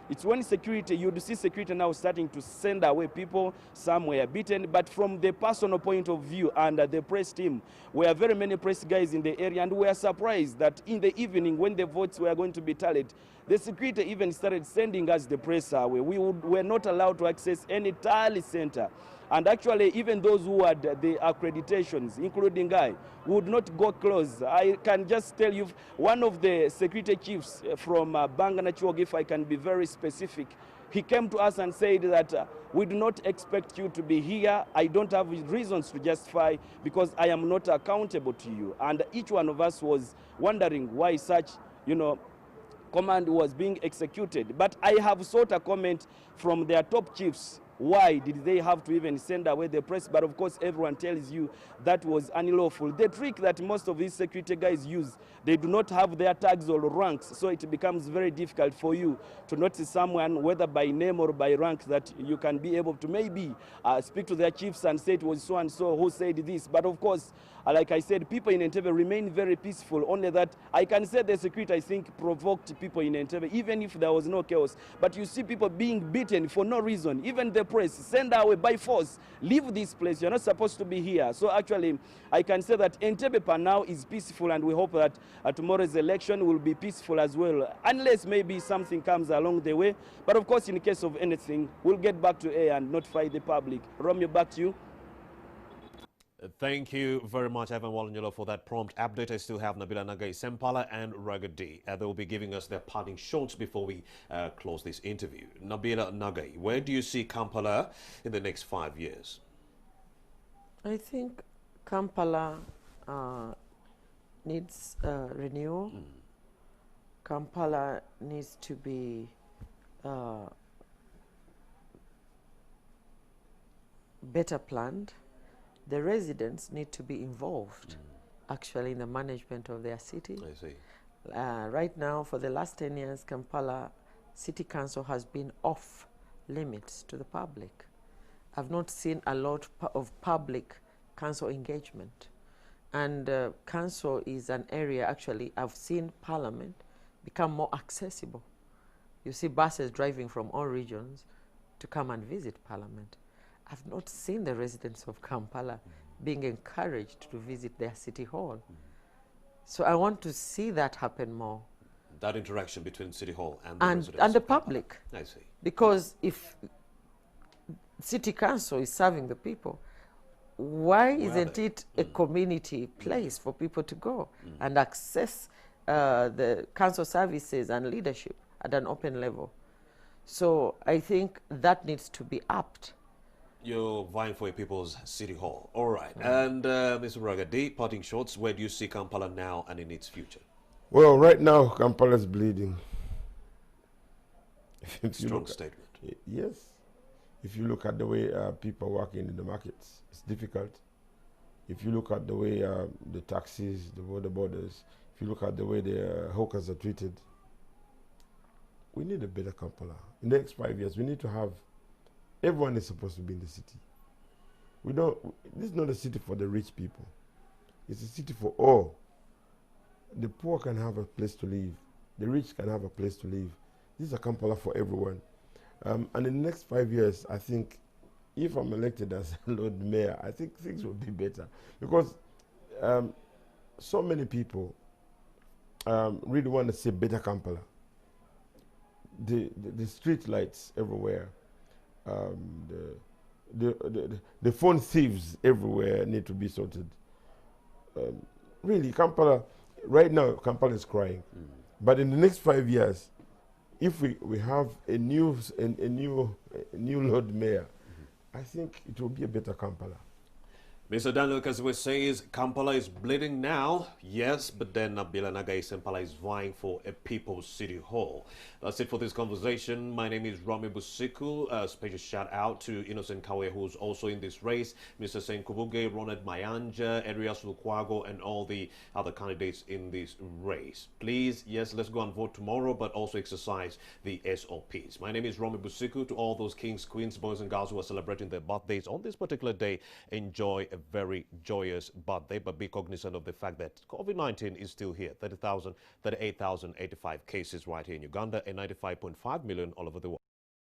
it's when security, you'd see security now starting to send away people. Some were beaten, but from the personal point of view and the press team, were very many press guys in the area, and we are surprised that in the evening when the votes were going to be tallied, the security even started sending us the press away. We were not allowed to access any tally center. And actually, even those who had the accreditations, including I, would not go close. I can just tell you, one of the security chiefs from Banga Nachuogo, if I can be very specific, he came to us and said that we do not expect you to be here. I don't have reasons to justify because I am not accountable to you. And each one of us was wondering why such, command was being executed. But I have sought a comment from their top chiefs. Why did they have to even send away the press? But of course, everyone tells you that was unlawful. The trick that most of these security guys use, they do not have their tags or ranks, so it becomes very difficult for you to notice someone, whether by name or by rank, that you can be able to maybe speak to their chiefs and say it was so-and-so who said this. But of course, like I said, people in Entebbe remain very peaceful, only that I can say the security, I think, provoked people in Entebbe, even if there was no chaos. But you see people being beaten for no reason. Even the press, send away by force, leave this place, you're not supposed to be here. So actually, I can say that Entebbe per now is peaceful, and we hope that tomorrow's election will be peaceful as well, unless maybe something comes along the way. But of course, in case of anything, we'll get back to air and notify the public. Romeo, back to you. Thank you very much, Evan Walanyolo, for that prompt update. I still have Nabila Nagai Sempala and Rugged D. They will be giving us their parting shots before we close this interview. Nabila Nagai, where do you see Kampala in the next 5 years? I think Kampala needs renewal. Kampala needs to be better planned. The residents need to be involved actually in the management of their city. I see. Right now, for the last 10 years, Kampala City Council has been off limits to the public. I've not seen a lot of public council engagement. And council is an area, actually, I've seen Parliament become more accessible. You see buses driving from all regions to come and visit Parliament. I've not seen the residents of Kampala being encouraged to visit their city hall. So I want to see that happen more. That interaction between City Hall and the residents and the of Kampala. public. I see. Because if City Council is serving the people, why isn't it a community place for people to go and access the council services and leadership at an open level? So I think that needs to be upped. You're vying for a people's city hall. All right. And Mr. Ragadi, parting shots, where do you see Kampala now and in its future? Well, right now, Kampala is bleeding. Strong statement. Yes. If you look at the way people are working in the markets, it's difficult. If you look at the way the taxis, the border borders, if you look at the way the hawkers are treated, we need a better Kampala. In the next 5 years, we need to have, everyone is supposed to be in the city. This is not a city for the rich people. It's a city for all. The poor can have a place to live. The rich can have a place to live. This is a Kampala for everyone. And in the next 5 years, I think, if I'm elected as Lord Mayor, I think things will be better. Because so many people really want to see better Kampala. The street lights everywhere, the phone thieves everywhere need to be sorted. Really, Kampala, right now, Kampala is crying. But in the next 5 years, if we have a new Lord Mayor, I think it will be a better Kampala. Mr. Daniel Kaziwe says Kampala is bleeding now, yes, but then Nabila Nagai Sempala is vying for a People's City Hall. That's it for this conversation. My name is Rami Busiku. A special shout out to Innocent Kawe, who's also in this race, Mr. Senkubuge, Ronald Mayanja, Erias Lukwago, and all the other candidates in this race. Please, yes, let's go and vote tomorrow, but also exercise the SOPs. My name is Rami Busiku. To all those kings, queens, boys, and girls who are celebrating their birthdays on this particular day, enjoy a very joyous birthday, but be cognizant of the fact that COVID-19 is still here. 38,085 cases right here in Uganda and 95.5 million all over the world.